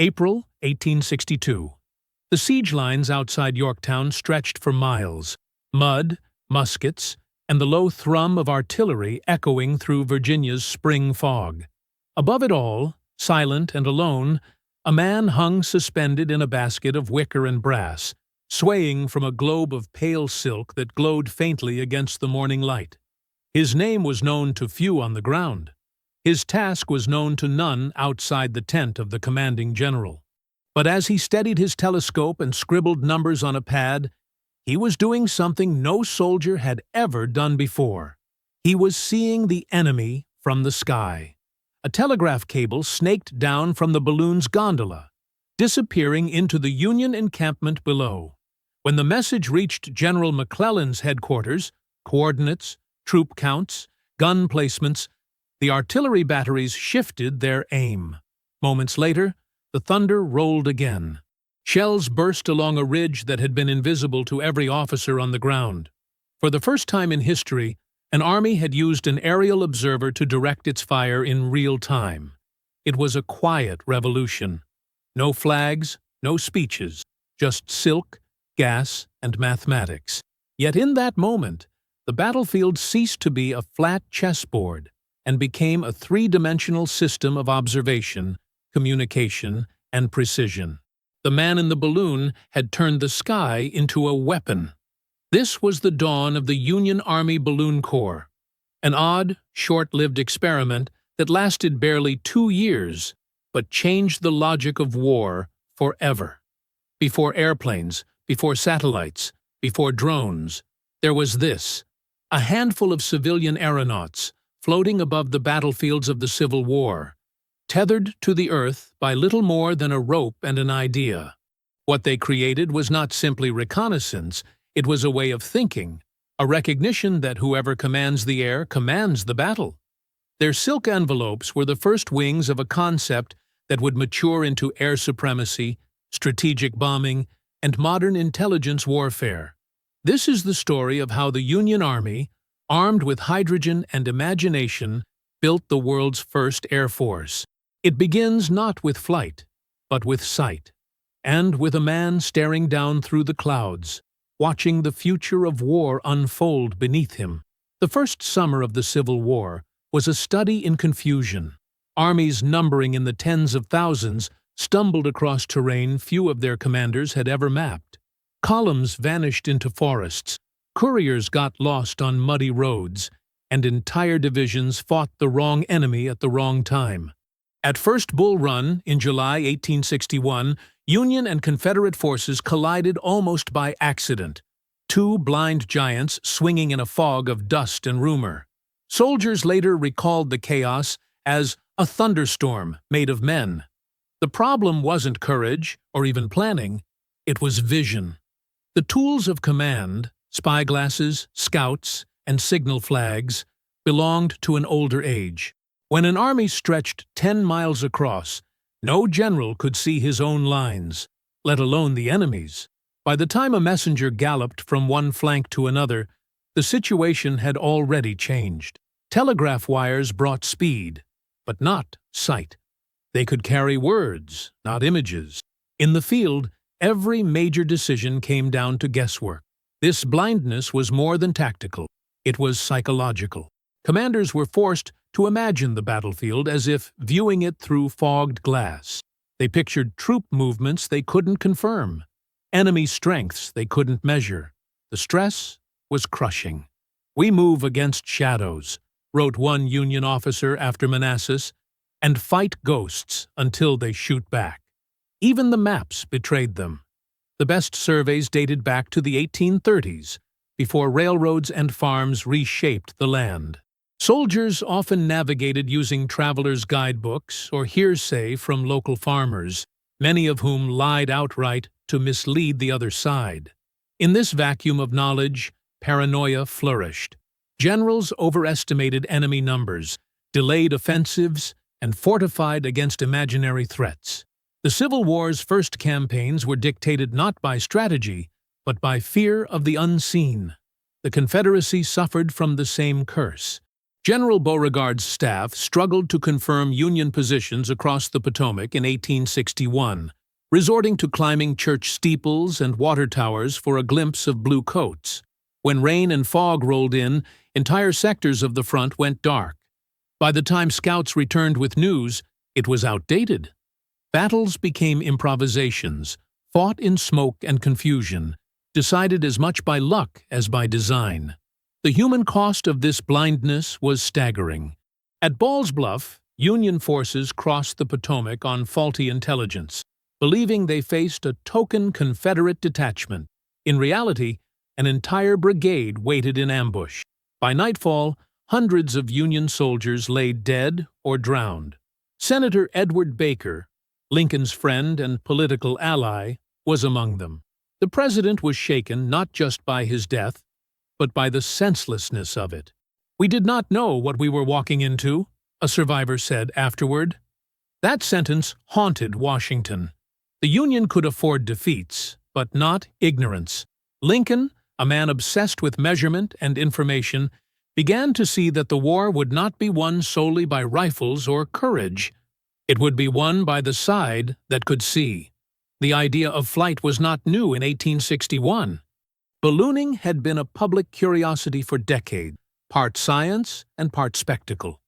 April 1862. The siege lines outside Yorktown stretched for miles, mud, muskets, and the low thrum of artillery echoing through Virginia's spring fog. Above it all, silent and alone, a man hung suspended in a basket of wicker and brass, swaying from a globe of pale silk that glowed faintly against the morning light. His name was known to few on the ground. His task was known to none outside the tent of the commanding general. But as he steadied his telescope and scribbled numbers on a pad, he was doing something no soldier had ever done before. He was seeing the enemy from the sky. A telegraph cable snaked down from the balloon's gondola, disappearing into the Union encampment below. When the message reached General McClellan's headquarters, coordinates, troop counts, gun placements, the artillery batteries shifted their aim. Moments later, the thunder rolled again. Shells burst along a ridge that had been invisible to every officer on the ground. For the first time in history, an army had used an aerial observer to direct its fire in real time. It was a quiet revolution. No flags, no speeches, just silk, gas, and mathematics. Yet in that moment, the battlefield ceased to be a flat chessboard and became a three-dimensional system of observation, communication, and precision. The man in the balloon had turned the sky into a weapon. This was the dawn of the Union Army Balloon Corps, an odd, short-lived experiment that lasted barely 2 years, but changed the logic of war forever. Before airplanes, before satellites, before drones, there was this: a handful of civilian aeronauts floating above the battlefields of the Civil War, tethered to the earth by little more than a rope and an idea. What they created was not simply reconnaissance, it was a way of thinking, a recognition that whoever commands the air commands the battle. Their silk envelopes were the first wings of a concept that would mature into air supremacy, strategic bombing, and modern intelligence warfare. This is the story of how the Union Army, armed with hydrogen and imagination, built the world's first air force. It begins not with flight, but with sight, and with a man staring down through the clouds, watching the future of war unfold beneath him. The first summer of the Civil War was a study in confusion. Armies numbering in the tens of thousands stumbled across terrain few of their commanders had ever mapped. Columns vanished into forests, couriers got lost on muddy roads, and entire divisions fought the wrong enemy at the wrong time. At First Bull Run in July 1861, Union and Confederate forces collided almost by accident, two blind giants swinging in a fog of dust and rumor. Soldiers later recalled the chaos as a thunderstorm made of men. The problem wasn't courage or even planning, it was vision. The tools of command, spyglasses, scouts, and signal flags, belonged to an older age. When an army stretched 10 miles across, no general could see his own lines, let alone the enemy's. By the time a messenger galloped from one flank to another, the situation had already changed. Telegraph wires brought speed, but not sight. They could carry words, not images. In the field, every major decision came down to guesswork. This blindness was more than tactical. It was psychological. Commanders were forced to imagine the battlefield as if viewing it through fogged glass. They pictured troop movements they couldn't confirm, enemy strengths they couldn't measure. The stress was crushing. "We move against shadows," wrote one Union officer after Manassas, "and fight ghosts until they shoot back." Even the maps betrayed them. The best surveys dated back to the 1830s, before railroads and farms reshaped the land. Soldiers often navigated using travelers' guidebooks or hearsay from local farmers, many of whom lied outright to mislead the other side. In this vacuum of knowledge, paranoia flourished. Generals overestimated enemy numbers, delayed offensives, and fortified against imaginary threats. The Civil War's first campaigns were dictated not by strategy, but by fear of the unseen. The Confederacy suffered from the same curse. General Beauregard's staff struggled to confirm Union positions across the Potomac in 1861, resorting to climbing church steeples and water towers for a glimpse of blue coats. When rain and fog rolled in, entire sectors of the front went dark. By the time scouts returned with news, it was outdated. Battles became improvisations, fought in smoke and confusion, decided as much by luck as by design. The human cost of this blindness was staggering. At Ball's Bluff, Union forces crossed the Potomac on faulty intelligence, believing they faced a token Confederate detachment. In reality, an entire brigade waited in ambush. By nightfall, hundreds of Union soldiers lay dead or drowned. Senator Edward Baker, Lincoln's friend and political ally, was among them. The president was shaken not just by his death, but by the senselessness of it. "We did not know what we were walking into," a survivor said afterward. That sentence haunted Washington. The Union could afford defeats, but not ignorance. Lincoln, a man obsessed with measurement and information, began to see that the war would not be won solely by rifles or courage. It would be won by the side that could see. The idea of flight was not new in 1861. Ballooning had been a public curiosity for decades, part science and part spectacle.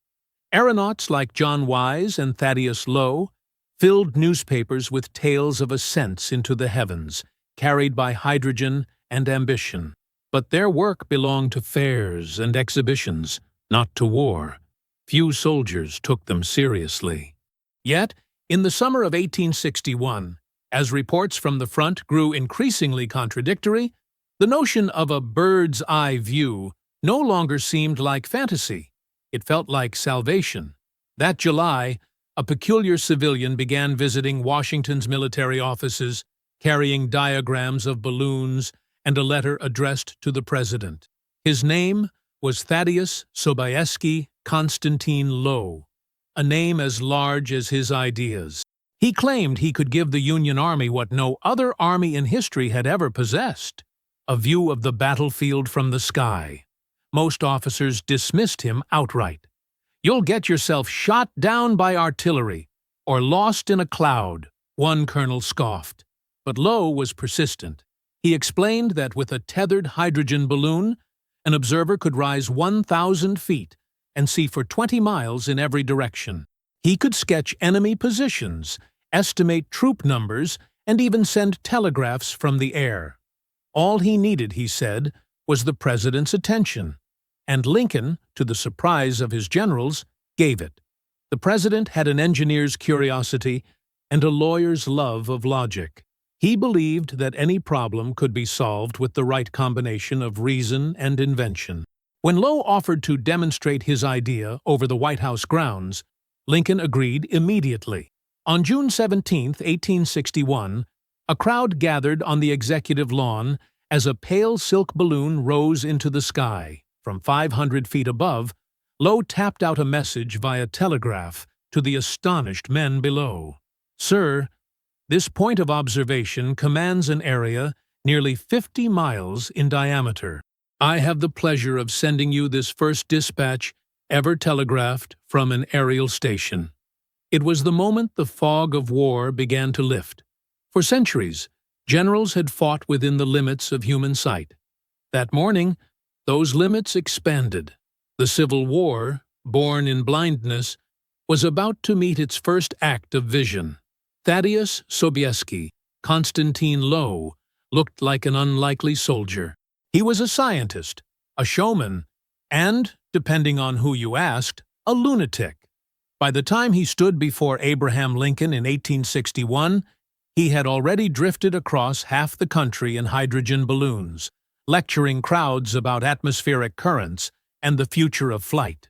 Aeronauts like John Wise and Thaddeus Lowe filled newspapers with tales of ascents into the heavens, carried by hydrogen and ambition. But their work belonged to fairs and exhibitions, not to war. Few soldiers took them seriously. Yet, in the summer of 1861, as reports from the front grew increasingly contradictory, the notion of a bird's-eye view no longer seemed like fantasy. It felt like salvation. That July, a peculiar civilian began visiting Washington's military offices, carrying diagrams of balloons and a letter addressed to the president. His name was Thaddeus Sobieski Constantine Lowe, a name as large as his ideas. He claimed he could give the Union Army what no other army in history had ever possessed: a view of the battlefield from the sky. Most officers dismissed him outright. "You'll get yourself shot down by artillery, or lost in a cloud," one colonel scoffed. But Lowe was persistent. He explained that with a tethered hydrogen balloon, an observer could rise 1,000 feet and see for 20 miles in every direction. He could sketch enemy positions, estimate troop numbers, and even send telegraphs from the air. All he needed, he said, was the president's attention. And Lincoln, to the surprise of his generals, gave it. The president had an engineer's curiosity and a lawyer's love of logic. He believed that any problem could be solved with the right combination of reason and invention. When Lowe offered to demonstrate his idea over the White House grounds, Lincoln agreed immediately. On June 17, 1861, a crowd gathered on the executive lawn as a pale silk balloon rose into the sky. From 500 feet above, Lowe tapped out a message via telegraph to the astonished men below. "Sir, this point of observation commands an area nearly 50 miles in diameter. I have the pleasure of sending you this first dispatch ever telegraphed from an aerial station." It was the moment the fog of war began to lift. For centuries, generals had fought within the limits of human sight. That morning, those limits expanded. The Civil War, born in blindness, was about to meet its first act of vision. Thaddeus Sobieski, Constantine Lowe, looked like an unlikely soldier. He was a scientist, a showman, and, depending on who you asked, a lunatic. By the time he stood before Abraham Lincoln in 1861, he had already drifted across half the country in hydrogen balloons, lecturing crowds about atmospheric currents and the future of flight.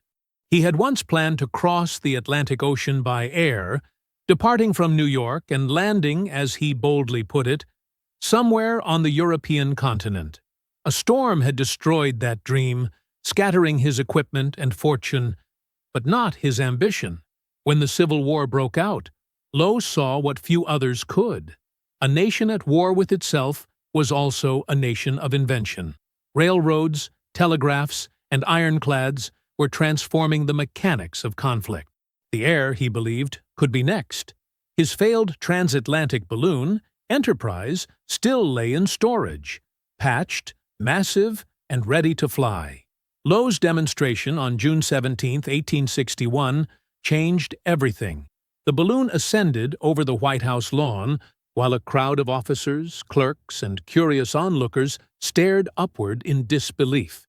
He had once planned to cross the Atlantic Ocean by air, departing from New York and landing, as he boldly put it, somewhere on the European continent. A storm had destroyed that dream, scattering his equipment and fortune, but not his ambition. When the Civil War broke out, Lowe saw what few others could. A nation at war with itself was also a nation of invention. Railroads, telegraphs, and ironclads were transforming the mechanics of conflict. The air, he believed, could be next. His failed transatlantic balloon, Enterprise, still lay in storage, patched, massive, and ready to fly. Low's demonstration on June 17, 1861, changed everything. The balloon ascended over the White House lawn, while a crowd of officers, clerks, and curious onlookers stared upward in disbelief.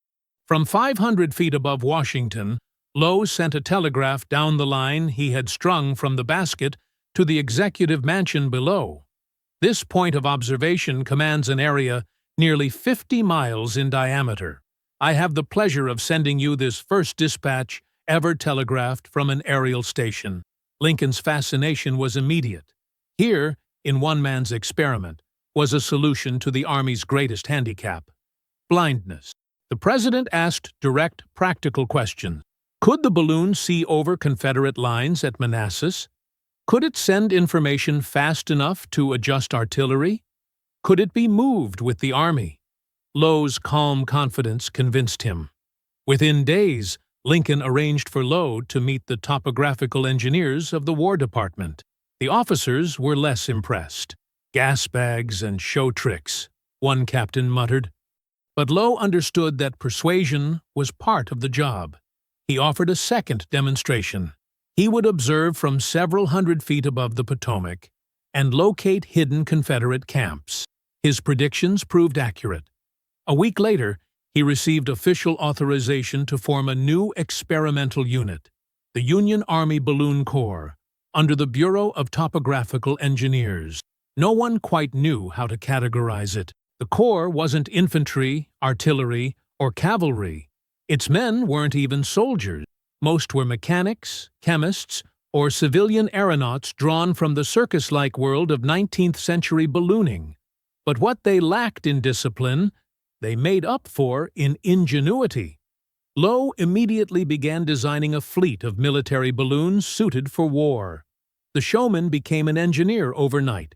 From 500 feet above Washington, Low sent a telegraph down the line he had strung from the basket to the executive mansion below. This point of observation commands an area nearly 50 miles in diameter. I have the pleasure of sending you this first dispatch ever telegraphed from an aerial station. Lincoln's fascination was immediate. Here, in one man's experiment, was a solution to the Army's greatest handicap: blindness. The president asked direct, practical questions. Could the balloon see over Confederate lines at Manassas? Could it send information fast enough to adjust artillery? Could it be moved with the Army? Low's calm confidence convinced him. Within days, Lincoln arranged for Low to meet the topographical engineers of the War Department. The officers were less impressed. Gas bags and show tricks, one captain muttered. But Low understood that persuasion was part of the job. He offered a second demonstration. He would observe from several hundred feet above the Potomac and locate hidden Confederate camps. His predictions proved accurate. A week later, he received official authorization to form a new experimental unit, the Union Army Balloon Corps, under the Bureau of Topographical Engineers. No one quite knew how to categorize it. The Corps wasn't infantry, artillery, or cavalry. Its men weren't even soldiers. Most were mechanics, chemists, or civilian aeronauts drawn from the circus-like world of 19th-century ballooning. But what they lacked in discipline, they made up for in ingenuity. Low immediately began designing a fleet of military balloons suited for war. The showman became an engineer overnight.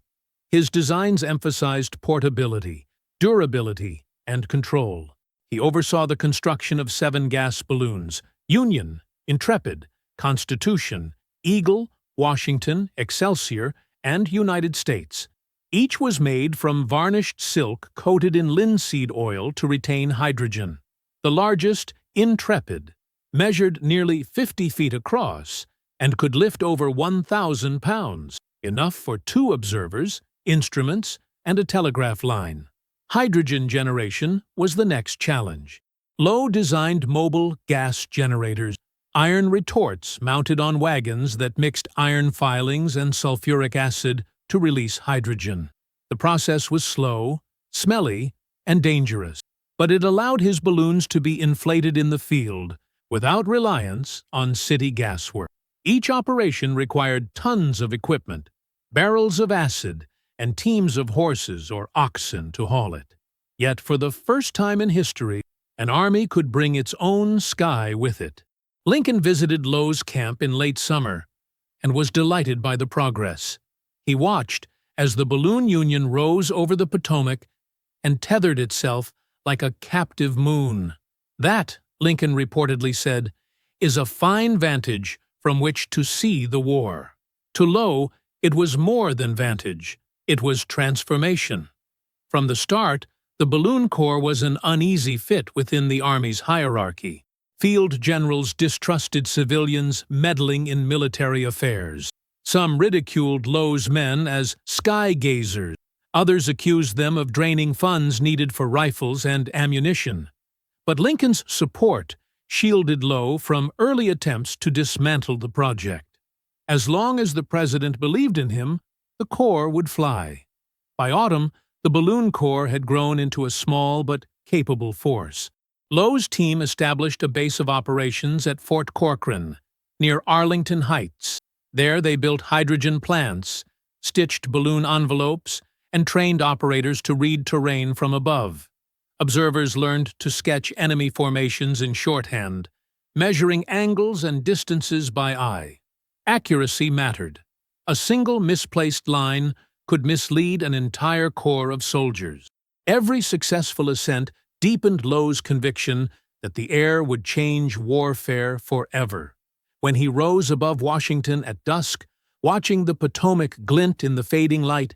His designs emphasized portability, durability, and control. He oversaw the construction of 7 gas balloons: Union, Intrepid, Constitution, Eagle, Washington, Excelsior, and United States. Each was made from varnished silk coated in linseed oil to retain hydrogen. The largest, Intrepid, measured nearly 50 feet across and could lift over 1,000 pounds, enough for 2 observers, instruments, and a telegraph line. Hydrogen generation was the next challenge. Low designed mobile gas generators, iron retorts mounted on wagons that mixed iron filings and sulfuric acid to release hydrogen. The process was slow, smelly, and dangerous, but it allowed his balloons to be inflated in the field without reliance on city gasworks. Each operation required tons of equipment, barrels of acid, and teams of horses or oxen to haul it. Yet for the first time in history, an army could bring its own sky with it. Lincoln visited Low's camp in late summer and was delighted by the progress. He watched as the balloon union rose over the Potomac and tethered itself like a captive moon. That, Lincoln reportedly said, is a fine vantage from which to see the war. To Low, it was more than vantage. It was transformation. From the start, the Balloon Corps was an uneasy fit within the Army's hierarchy. Field generals distrusted civilians meddling in military affairs. Some ridiculed Low's men as sky gazers. Others accused them of draining funds needed for rifles and ammunition. But Lincoln's support shielded Low from early attempts to dismantle the project. As long as the president believed in him, the Corps would fly. By autumn, the Balloon Corps had grown into a small but capable force. Low's team established a base of operations at Fort Corcoran, near Arlington Heights. There they built hydrogen plants, stitched balloon envelopes, and trained operators to read terrain from above. Observers learned to sketch enemy formations in shorthand, measuring angles and distances by eye. Accuracy mattered. A single misplaced line could mislead an entire corps of soldiers. Every successful ascent deepened Low's conviction that the air would change warfare forever. When he rose above Washington at dusk, watching the Potomac glint in the fading light,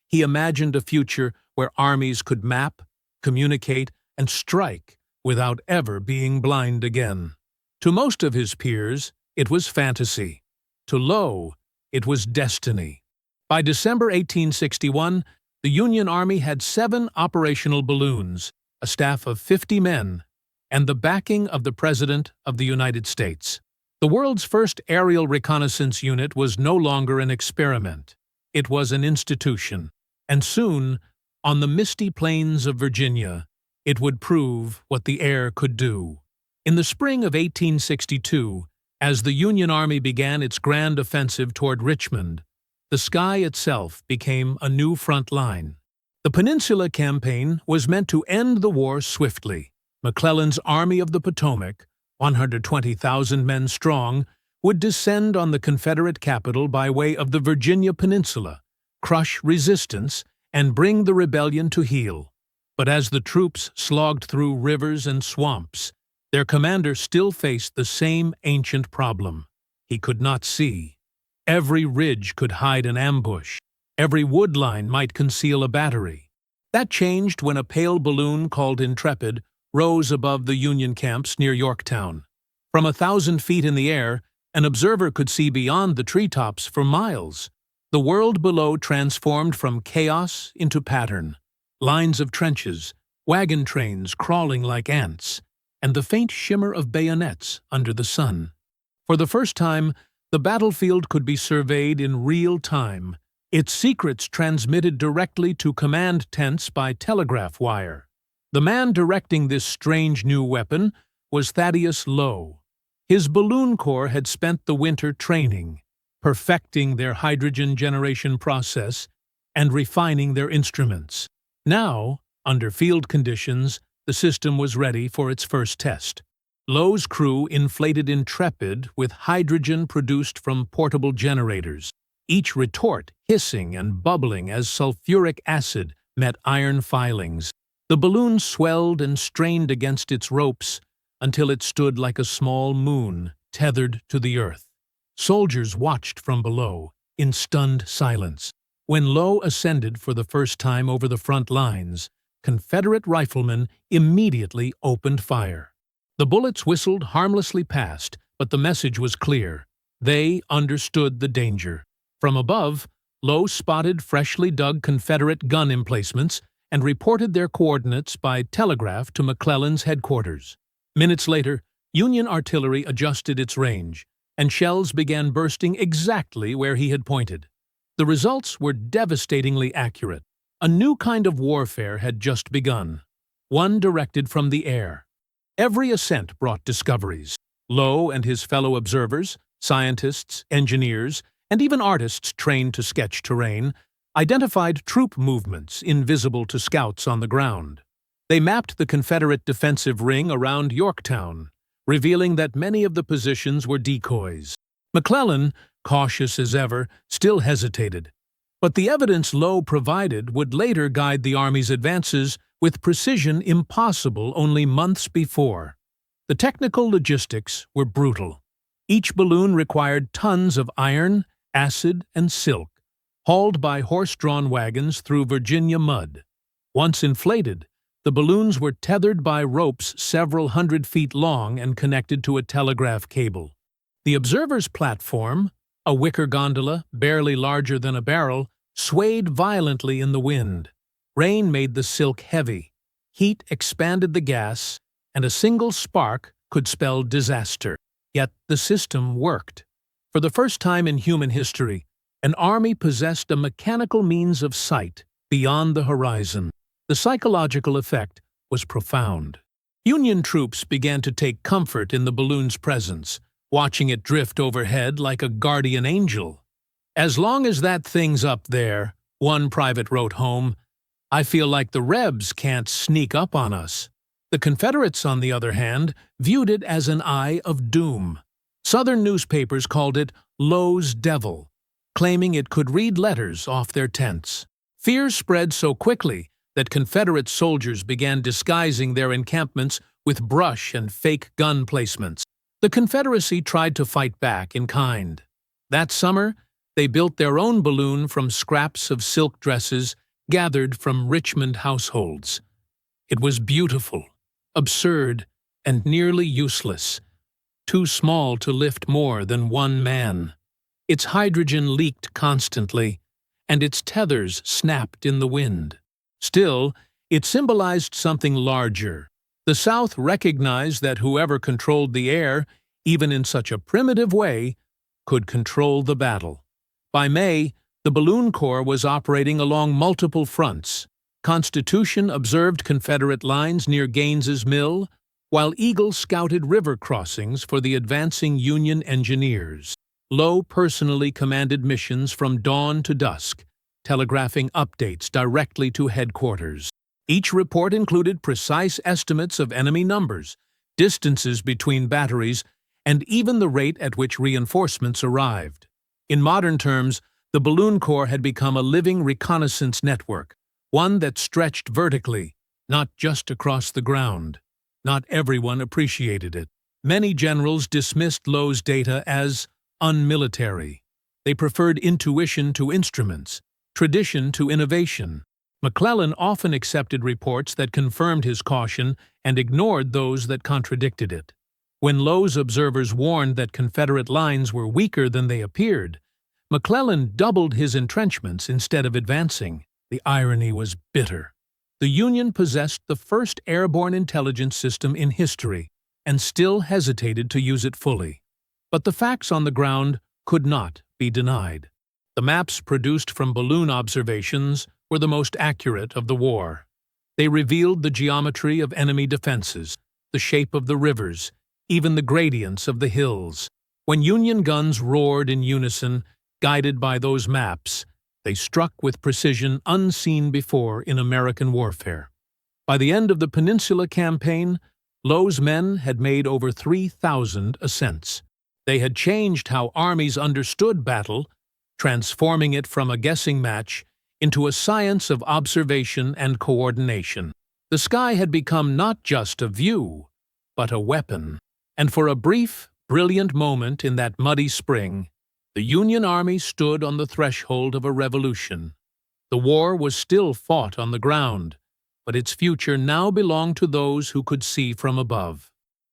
he imagined a future where armies could map, communicate, and strike without ever being blind again. To most of his peers, it was fantasy. To Low, it was destiny. By December 1861, the Union Army had 7 operational balloons, a staff of 50 men, and the backing of the President of the United States. The world's first aerial reconnaissance unit was no longer an experiment. It was an institution, and soon, on the misty plains of Virginia, it would prove what the air could do. In the spring of 1862, as the Union Army began its grand offensive toward Richmond, the sky itself became a new front line. The Peninsula Campaign was meant to end the war swiftly. McClellan's Army of the Potomac, 120,000 men strong, would descend on the Confederate capital by way of the Virginia Peninsula, crush resistance, and bring the rebellion to heel. But as the troops slogged through rivers and swamps, their commander still faced the same ancient problem. He could not see. Every ridge could hide an ambush. Every wood line might conceal a battery. That changed when a pale balloon called Intrepid rose above the Union camps near Yorktown. From 1,000 feet in the air, an observer could see beyond the treetops for miles. The world below transformed from chaos into pattern. Lines of trenches, wagon trains crawling like ants, and the faint shimmer of bayonets under the sun. For the first time, the battlefield could be surveyed in real time, its secrets transmitted directly to command tents by telegraph wire. The man directing this strange new weapon was Thaddeus Lowe. His balloon corps had spent the winter training, perfecting their hydrogen generation process and refining their instruments. Now, under field conditions, the system was ready for its first test. Lowe's crew inflated Intrepid with hydrogen produced from portable generators, each retort hissing and bubbling as sulfuric acid met iron filings. The balloon swelled and strained against its ropes until it stood like a small moon tethered to the earth. Soldiers watched from below, in stunned silence. When Lowe ascended for the first time over the front lines, Confederate riflemen immediately opened fire. The bullets whistled harmlessly past, but the message was clear. They understood the danger. From above, Lowe spotted freshly dug Confederate gun emplacements and reported their coordinates by telegraph to McClellan's headquarters. Minutes later, Union artillery adjusted its range, and shells began bursting exactly where he had pointed. The results were devastatingly accurate. A new kind of warfare had just begun, one directed from the air. Every ascent brought discoveries. Lowe and his fellow observers, scientists, engineers, and even artists trained to sketch terrain, identified troop movements invisible to scouts on the ground. They mapped the Confederate defensive ring around Yorktown, revealing that many of the positions were decoys. McClellan, cautious as ever, still hesitated. But the evidence Lowe provided would later guide the Army's advances with precision impossible only months before. The technical logistics were brutal. Each balloon required tons of iron, acid, and silk, hauled by horse-drawn wagons through Virginia mud. Once inflated, the balloons were tethered by ropes several hundred feet long and connected to a telegraph cable. The observer's platform, a wicker gondola barely larger than a barrel, swayed violently in the wind. Rain made the silk heavy. Heat expanded the gas, and a single spark could spell disaster. Yet the system worked. For the first time in human history, an army possessed a mechanical means of sight beyond the horizon. The psychological effect was profound. Union troops began to take comfort in the balloon's presence, watching it drift overhead like a guardian angel. "As long as that thing's up there," one private wrote home, "I feel like the Rebs can't sneak up on us." The Confederates, on the other hand, viewed it as an eye of doom. Southern newspapers called it Lowe's Devil, claiming it could read letters off their tents. Fear spread so quickly that Confederate soldiers began disguising their encampments with brush and fake gun placements. The Confederacy tried to fight back in kind. That summer, they built their own balloon from scraps of silk dresses gathered from Richmond households. It was beautiful, absurd, and nearly useless, too small to lift more than one man. Its hydrogen leaked constantly, and its tethers snapped in the wind. Still, it symbolized something larger. The South recognized that whoever controlled the air, even in such a primitive way, could control the battle. By May, the Balloon Corps was operating along multiple fronts. Constitution observed Confederate lines near Gaines's Mill, while Eagle scouted river crossings for the advancing Union engineers. Lowe personally commanded missions from dawn to dusk, telegraphing updates directly to headquarters. Each report included precise estimates of enemy numbers, distances between batteries, and even the rate at which reinforcements arrived. In modern terms, the Balloon Corps had become a living reconnaissance network, one that stretched vertically, not just across the ground. Not everyone appreciated it. Many generals dismissed Lowe's data as unmilitary. They preferred intuition to instruments, tradition to innovation. McClellan often accepted reports that confirmed his caution and ignored those that contradicted it. When Lowe's observers warned that Confederate lines were weaker than they appeared, McClellan doubled his entrenchments instead of advancing. The irony was bitter. The Union possessed the first airborne intelligence system in history and still hesitated to use it fully. But the facts on the ground could not be denied. The maps produced from balloon observations were the most accurate of the war. They revealed the geometry of enemy defenses, the shape of the rivers, even the gradients of the hills. When Union guns roared in unison, guided by those maps, they struck with precision unseen before in American warfare. By the end of the Peninsula Campaign, Lowe's men had made over 3,000 ascents. They had changed how armies understood battle, transforming it from a guessing match into a science of observation and coordination. The sky had become not just a view, but a weapon. And for a brief, brilliant moment in that muddy spring, the Union Army stood on the threshold of a revolution. The war was still fought on the ground, but its future now belonged to those who could see from above.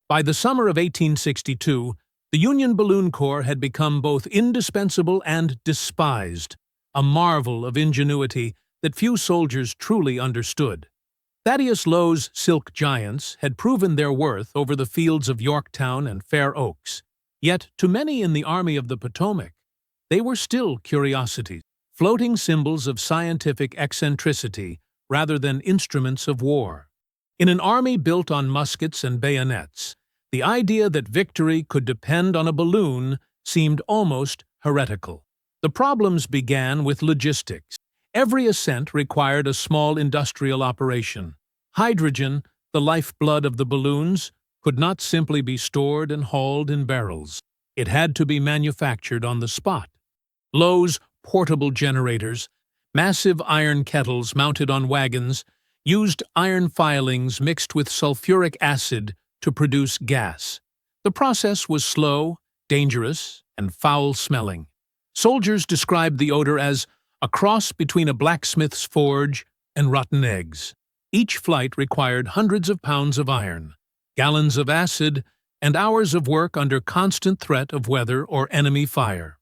By the summer of 1862, the Union Balloon Corps had become both indispensable and despised, a marvel of ingenuity that few soldiers truly understood. Thaddeus Lowe's Silk Giants had proven their worth over the fields of Yorktown and Fair Oaks. Yet, to many in the Army of the Potomac, they were still curiosities, floating symbols of scientific eccentricity rather than instruments of war. In an army built on muskets and bayonets, the idea that victory could depend on a balloon seemed almost heretical. The problems began with logistics. Every ascent required a small industrial operation. Hydrogen, the lifeblood of the balloons, could not simply be stored and hauled in barrels. It had to be manufactured on the spot. Lowe's portable generators, massive iron kettles mounted on wagons, used iron filings mixed with sulfuric acid to produce gas. The process was slow, dangerous, and foul-smelling. Soldiers described the odor as a cross between a blacksmith's forge and rotten eggs. Each flight required hundreds of pounds of iron, gallons of acid, and hours of work under constant threat of weather or enemy fire.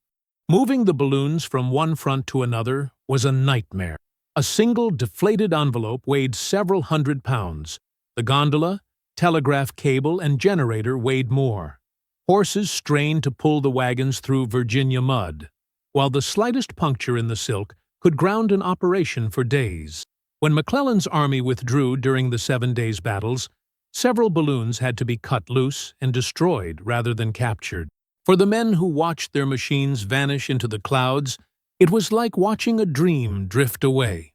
Moving the balloons from one front to another was a nightmare. A single deflated envelope weighed several hundred pounds. The gondola, telegraph cable, and generator weighed more. Horses strained to pull the wagons through Virginia mud, while the slightest puncture in the silk could ground an operation for days. When McClellan's army withdrew during the 7 days' battles, several balloons had to be cut loose and destroyed rather than captured. For the men who watched their machines vanish into the clouds, it was like watching a dream drift away.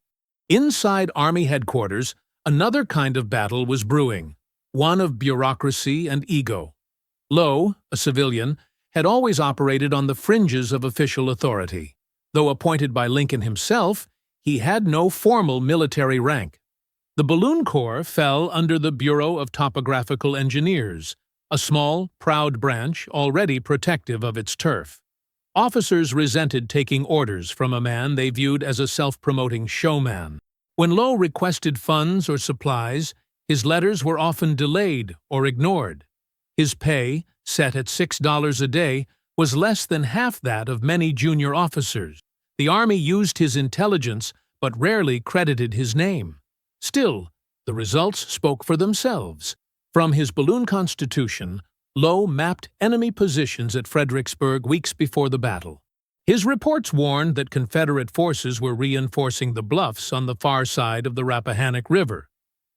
Inside Army headquarters, another kind of battle was brewing, one of bureaucracy and ego. Lowe, a civilian, had always operated on the fringes of official authority. Though appointed by Lincoln himself, he had no formal military rank. The Balloon Corps fell under the Bureau of Topographical Engineers, a small, proud branch already protective of its turf. Officers resented taking orders from a man they viewed as a self-promoting showman. When Low requested funds or supplies, his letters were often delayed or ignored. His pay, set at $6 a day, was less than half that of many junior officers. The Army used his intelligence but rarely credited his name. Still, the results spoke for themselves. From his balloon constitution, Low mapped enemy positions at Fredericksburg weeks before the battle. His reports warned that Confederate forces were reinforcing the bluffs on the far side of the Rappahannock River,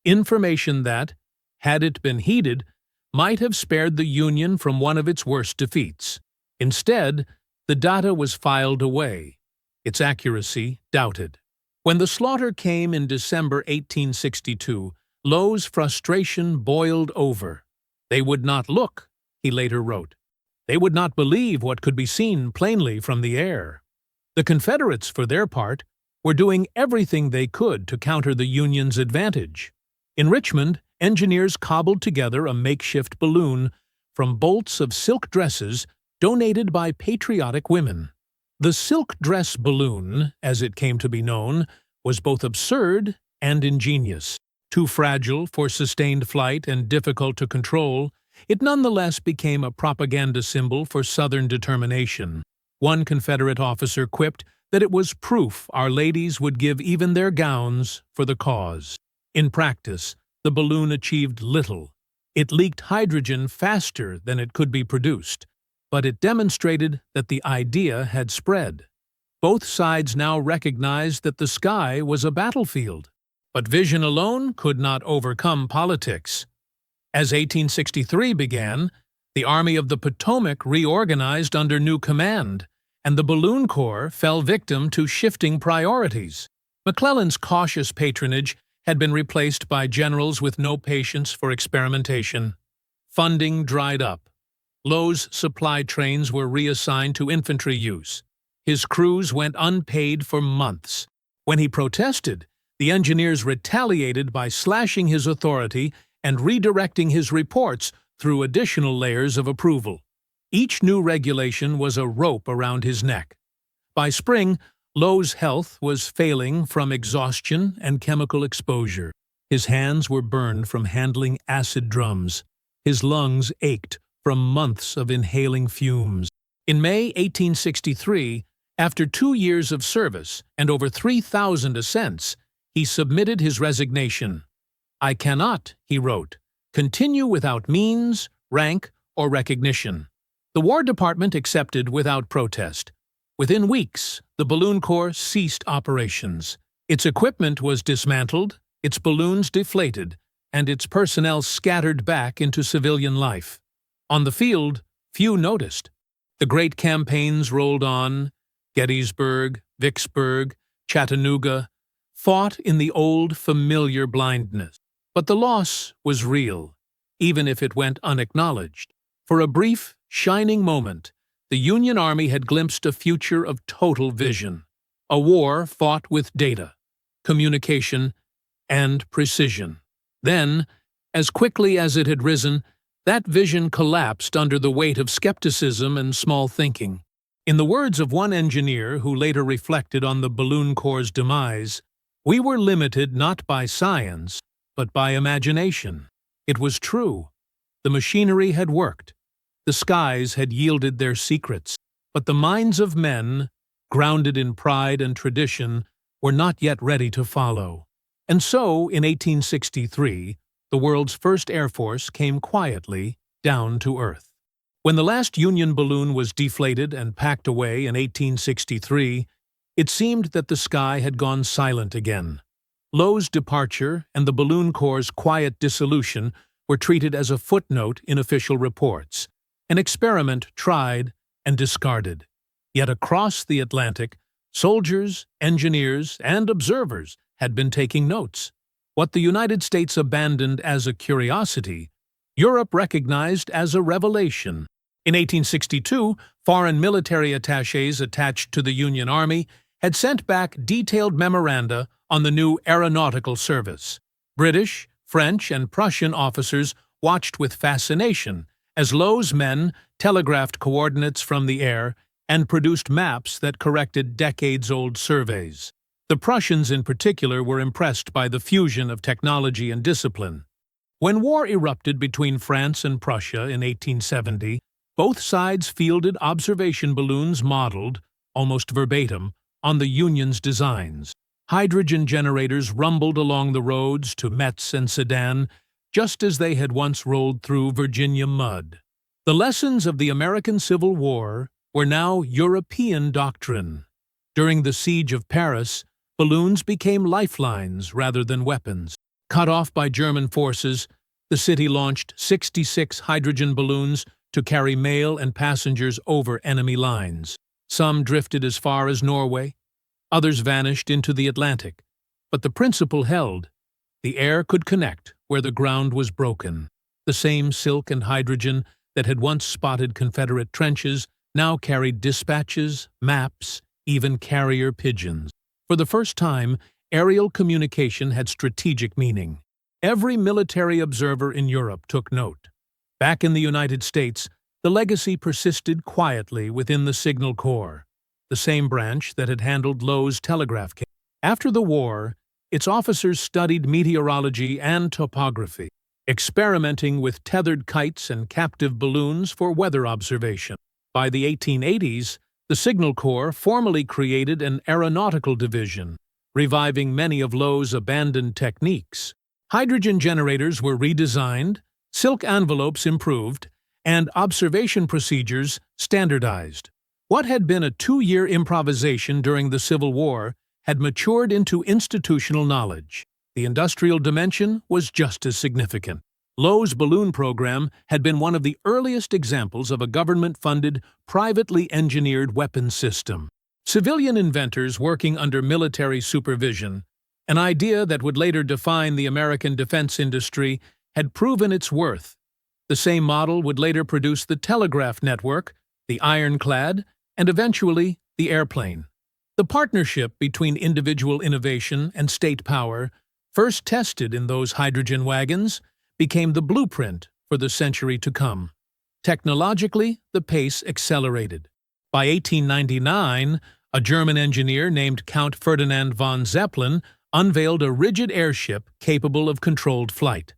information that, had it been heeded, might have spared the Union from one of its worst defeats. Instead, the data was filed away, its accuracy doubted. When the slaughter came in December 1862, Low's frustration boiled over. They would not look, he later wrote. They would not believe what could be seen plainly from the air. The Confederates, for their part, were doing everything they could to counter the Union's advantage. In Richmond, engineers cobbled together a makeshift balloon from bolts of silk dresses donated by patriotic women. The silk dress balloon, as it came to be known, was both absurd and ingenious. Too fragile for sustained flight and difficult to control, it nonetheless became a propaganda symbol for Southern determination. One Confederate officer quipped that it was proof our ladies would give even their gowns for the cause. In practice, the balloon achieved little. It leaked hydrogen faster than it could be produced, but it demonstrated that the idea had spread. Both sides now recognized that the sky was a battlefield. But vision alone could not overcome politics. As 1863 began, the Army of the Potomac reorganized under new command, and the Balloon Corps fell victim to shifting priorities. McClellan's cautious patronage had been replaced by generals with no patience for experimentation. Funding dried up. Low's supply trains were reassigned to infantry use. His crews went unpaid for months. When he protested, the engineers retaliated by slashing his authority and redirecting his reports through additional layers of approval. Each new regulation was a rope around his neck. By spring, Low's health was failing from exhaustion and chemical exposure. His hands were burned from handling acid drums. His lungs ached from months of inhaling fumes. In May 1863, after 2 years of service and over 3,000 ascents, he submitted his resignation. "I cannot," he wrote, "continue without means, rank, or recognition." The War Department accepted without protest. Within weeks, the Balloon Corps ceased operations. Its equipment was dismantled, its balloons deflated, and its personnel scattered back into civilian life. On the field, few noticed. The great campaigns rolled on: Gettysburg, Vicksburg, Chattanooga, fought in the old, familiar blindness. But the loss was real, even if it went unacknowledged. For a brief, shining moment, the Union Army had glimpsed a future of total vision, a war fought with data, communication, and precision. Then, as quickly as it had risen, that vision collapsed under the weight of skepticism and small thinking. In the words of one engineer who later reflected on the Balloon Corps' demise, "We were limited not by science, but by imagination." It was true. The machinery had worked. The skies had yielded their secrets. But the minds of men, grounded in pride and tradition, were not yet ready to follow. And so, in 1863, the world's first Air Force came quietly down to earth. When the last Union balloon was deflated and packed away in 1863, it seemed that the sky had gone silent again. Low's departure and the Balloon Corps' quiet dissolution were treated as a footnote in official reports, an experiment tried and discarded. Yet across the Atlantic, soldiers, engineers, and observers had been taking notes. What the United States abandoned as a curiosity, Europe recognized as a revelation. In 1862, foreign military attachés attached to the Union Army had sent back detailed memoranda on the new aeronautical service. British, French, and Prussian officers watched with fascination as Low's men telegraphed coordinates from the air and produced maps that corrected decades-old surveys. The Prussians in particular were impressed by the fusion of technology and discipline. When war erupted between France and Prussia in 1870, both sides fielded observation balloons modeled, almost verbatim, on the Union's designs. Hydrogen generators rumbled along the roads to Metz and Sedan, just as they had once rolled through Virginia mud. The lessons of the American Civil War were now European doctrine. During the siege of Paris, balloons became lifelines rather than weapons. Cut off by German forces, the city launched 66 hydrogen balloons to carry mail and passengers over enemy lines. Some drifted as far as Norway, others vanished into the Atlantic. But the principle held. The air could connect where the ground was broken. The same silk and hydrogen that had once spotted Confederate trenches now carried dispatches, maps, even carrier pigeons. For the first time, aerial communication had strategic meaning. Every military observer in Europe took note. Back in the United States, the legacy persisted quietly within the Signal Corps, the same branch that had handled Low's telegraph cable. After the war, its officers studied meteorology and topography, experimenting with tethered kites and captive balloons for weather observation. By the 1880s, the Signal Corps formally created an aeronautical division, reviving many of Low's abandoned techniques. Hydrogen generators were redesigned, silk envelopes improved, and observation procedures standardized. What had been a 2-year improvisation during the Civil War had matured into institutional knowledge. The industrial dimension was just as significant. Low's balloon program had been one of the earliest examples of a government-funded, privately engineered weapons system. Civilian inventors working under military supervision, an idea that would later define the American defense industry, had proven its worth. The same model would later produce the telegraph network, the ironclad, and eventually the airplane. The partnership between individual innovation and state power, first tested in those hydrogen wagons, became the blueprint for the century to come. Technologically, the pace accelerated. By 1899, a German engineer named Count Ferdinand von Zeppelin unveiled a rigid airship capable of controlled flight.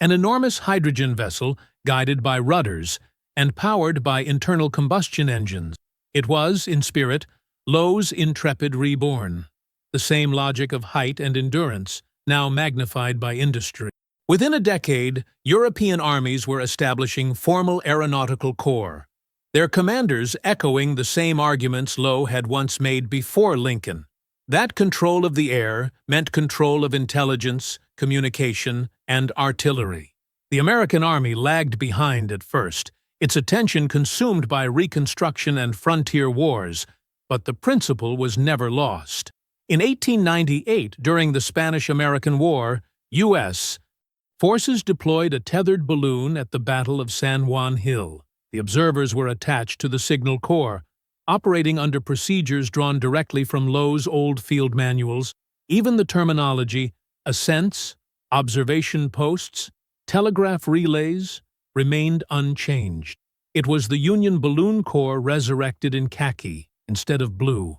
An enormous hydrogen vessel guided by rudders and powered by internal combustion engines. It was, in spirit, Low's Intrepid reborn, the same logic of height and endurance, now magnified by industry. Within a decade, European armies were establishing formal aeronautical corps, their commanders echoing the same arguments Low had once made before Lincoln. That control of the air meant control of intelligence, communication, and artillery. The American Army lagged behind at first, its attention consumed by Reconstruction and frontier wars, but the principle was never lost. In 1898, during the Spanish-American War, U.S. forces deployed a tethered balloon at the Battle of San Juan Hill. The observers were attached to the Signal Corps, operating under procedures drawn directly from Low's old field manuals. Even the terminology, ascents, observation posts, telegraph relays, remained unchanged. It was the Union Balloon Corps resurrected in khaki instead of blue.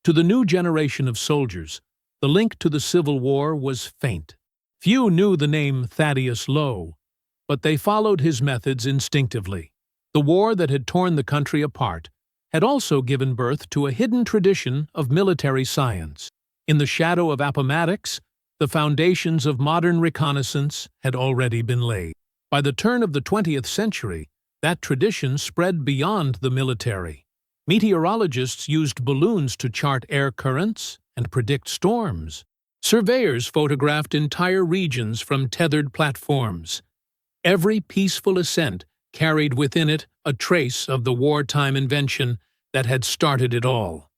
To the new generation of soldiers, the link to the Civil War was faint. Few knew the name Thaddeus Low, but they followed his methods instinctively. The war that had torn the country apart had also given birth to a hidden tradition of military science. In the shadow of Appomattox, the foundations of modern reconnaissance had already been laid. By the turn of the 20th century, that tradition spread beyond the military. Meteorologists used balloons to chart air currents and predict storms. Surveyors photographed entire regions from tethered platforms. Every peaceful ascent carried within it a trace of the wartime invention that had started it all.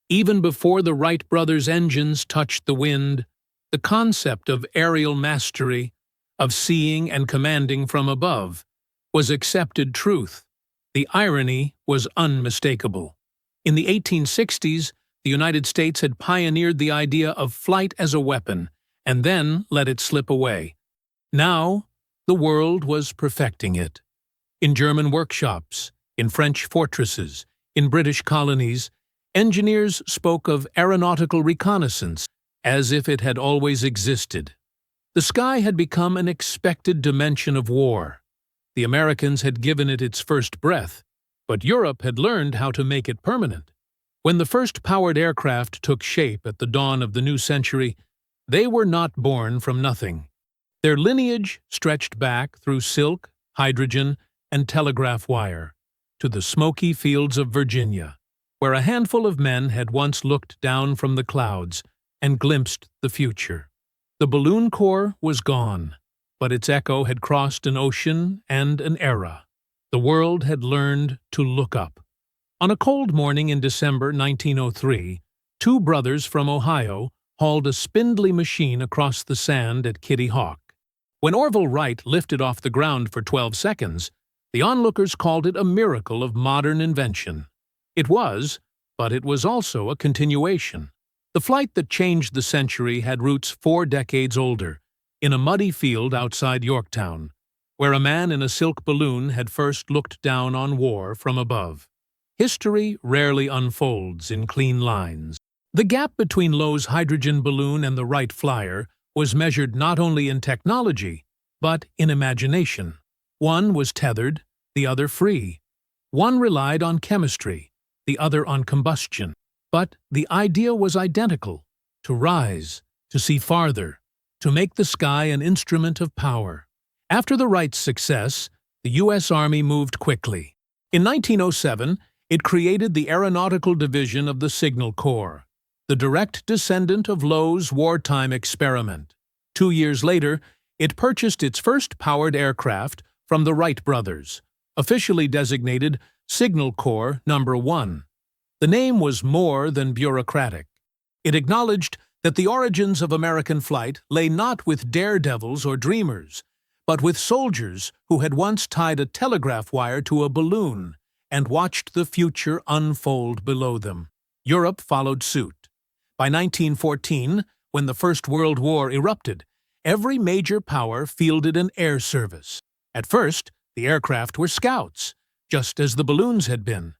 Even before the Wright brothers' engines touched the wind, the concept of aerial mastery, of seeing and commanding from above, was accepted truth. The irony was unmistakable. In the 1860s, the United States had pioneered the idea of flight as a weapon, and then let it slip away. Now, the world was perfecting it. In German workshops, in French fortresses, in British colonies, engineers spoke of aeronautical reconnaissance as if it had always existed. The sky had become an expected dimension of war. The Americans had given it its first breath, but Europe had learned how to make it permanent. When the first powered aircraft took shape at the dawn of the new century, they were not born from nothing. Their lineage stretched back through silk, hydrogen, and telegraph wire to the smoky fields of Virginia, where a handful of men had once looked down from the clouds and glimpsed the future. The balloon corps was gone, but its echo had crossed an ocean and an era. The world had learned to look up. On a cold morning in December 1903, two brothers from Ohio hauled a spindly machine across the sand at Kitty Hawk. When Orville Wright lifted off the ground for 12 seconds, the onlookers called it a miracle of modern invention. It was, but it was also a continuation. The flight that changed the century had roots 4 decades older, in a muddy field outside Yorktown, where a man in a silk balloon had first looked down on war from above. History rarely unfolds in clean lines. The gap between Low's hydrogen balloon and the Wright Flyer was measured not only in technology, but in imagination. One was tethered, the other free. One relied on chemistry, the other on combustion. But the idea was identical: to rise, to see farther, to make the sky an instrument of power. After the Wright's success, the U.S. Army moved quickly. In 1907, it created the Aeronautical Division of the Signal Corps, the direct descendant of Low's wartime experiment. 2 years later, it purchased its first powered aircraft from the Wright brothers, officially designated Signal Corps No. 1. The name was more than bureaucratic. It acknowledged that the origins of American flight lay not with daredevils or dreamers, but with soldiers who had once tied a telegraph wire to a balloon and watched the future unfold below them. Europe followed suit. By 1914, when the First World War erupted, every major power fielded an air service. At first, the aircraft were scouts, just as the balloons had been.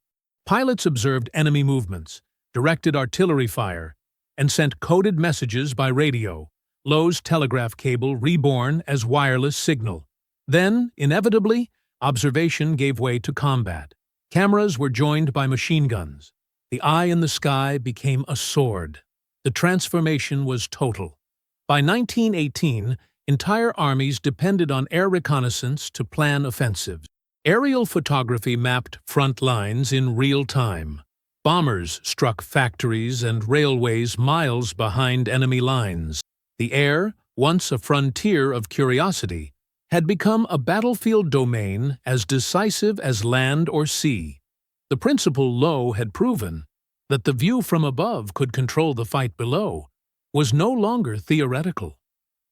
Pilots observed enemy movements, directed artillery fire, and sent coded messages by radio, Low's telegraph cable reborn as wireless signal. Then, inevitably, observation gave way to combat. Cameras were joined by machine guns. The eye in the sky became a sword. The transformation was total. By 1918, entire armies depended on air reconnaissance to plan offensives. Aerial photography mapped front lines in real time. Bombers struck factories and railways miles behind enemy lines. The air, once a frontier of curiosity, had become a battlefield domain as decisive as land or sea. The principle Low had proven, that the view from above could control the fight below, was no longer theoretical.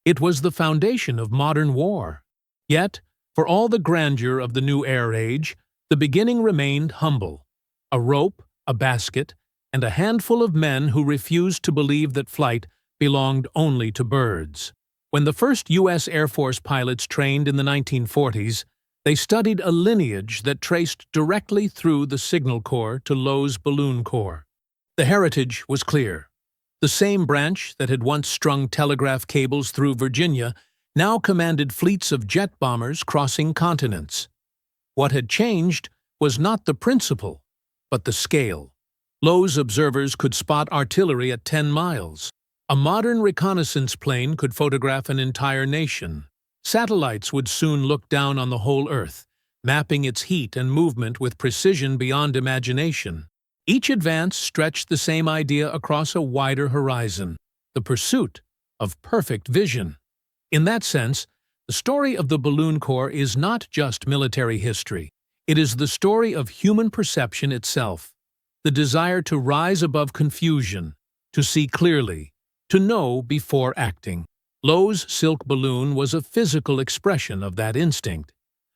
It was the foundation of modern war. Yet, for all the grandeur of the new air age, the beginning remained humble: a rope, a basket, and a handful of men who refused to believe that flight belonged only to birds. When the first U.S. Air Force pilots trained in the 1940s, they studied a lineage that traced directly through the Signal Corps to Low's Balloon Corps. The heritage was clear. The same branch that had once strung telegraph cables through Virginia now commanded fleets of jet bombers crossing continents. What had changed was not the principle, but the scale. Low's observers could spot artillery at 10 miles. A modern reconnaissance plane could photograph an entire nation. Satellites would soon look down on the whole Earth, mapping its heat and movement with precision beyond imagination. Each advance stretched the same idea across a wider horizon: the pursuit of perfect vision. In that sense, the story of the Balloon Corps is not just military history. It is the story of human perception itself, the desire to rise above confusion, to see clearly, to know before acting. Low's silk balloon was a physical expression of that instinct.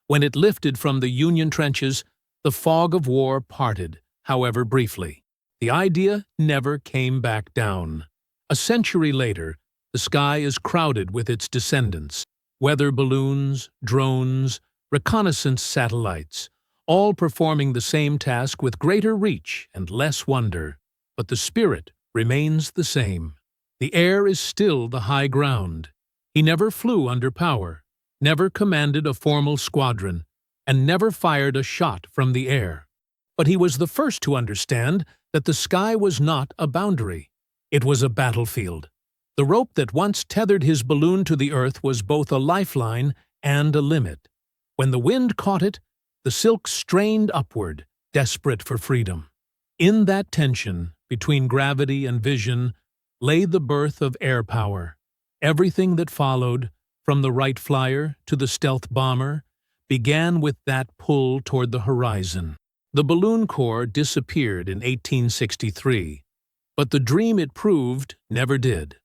When it lifted from the Union trenches, the fog of war parted, however briefly. The idea never came back down. A century later, The sky is crowded with its descendants, weather balloons, drones, reconnaissance satellites, all performing the same task with greater reach and less wonder. But the spirit remains the same. The air is still the high ground. He never flew under power, never commanded a formal squadron, and never fired a shot from the air. But he was the first to understand that the sky was not a boundary. It was a battlefield. The rope that once tethered his balloon to the earth was both a lifeline and a limit. When the wind caught it, the silk strained upward, desperate for freedom. In that tension between gravity and vision lay the birth of air power. Everything that followed, from the Wright Flyer to the stealth bomber, began with that pull toward the horizon. The Balloon Corps disappeared in 1863, but the dream it proved never did.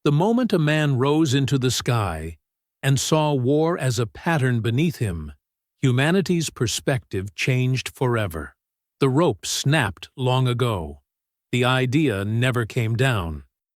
The moment a man rose into the sky and saw war as a pattern beneath him, humanity's perspective changed forever. The rope snapped long ago. The idea never came down.